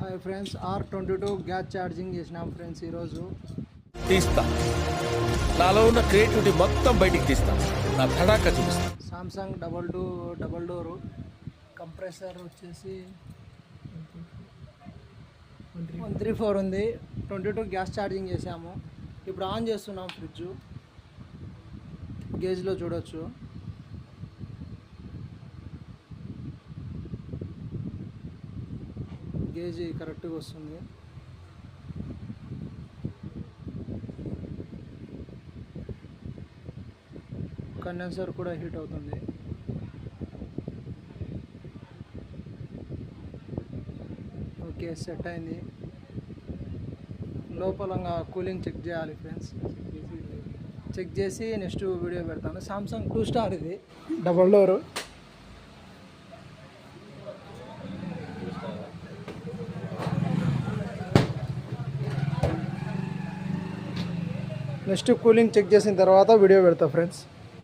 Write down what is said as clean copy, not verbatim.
Hi friends, R22 gas charging చేసినాం friends. ఈరోజు తీస్తా, నాలో ఉన్న క్రియేటివిటీ మొత్తం బయటికి తీస్తా, నా తడాక చూపిస్తా. సామ్సంగ్ డబల్ డోరు కంప్రెసర్ వచ్చేసి 134 ఉంది. 22 గ్యాస్ ఛార్జింగ్ చేసాము. ఇప్పుడు ఆన్ చేస్తున్నాం ఫ్రిడ్జ్. గేజ్లో చూడొచ్చు. గేజ్ కరెక్ట్గా వస్తుంది. కండెన్సర్ కూడా హీట్ అవుతుంది. ఓకే, సెట్ అయింది. లోపలంగా కూలింగ్ చెక్ చేయాలి ఫ్రెండ్స్. చెక్ చేసి నెక్స్ట్ వీడియో పెడతాను. సామ్సంగ్ 2 స్టార్ ఇది, double door. Next cooling check చేసిన తర్వాత వీడియో పెడతా ఫ్రెండ్స్.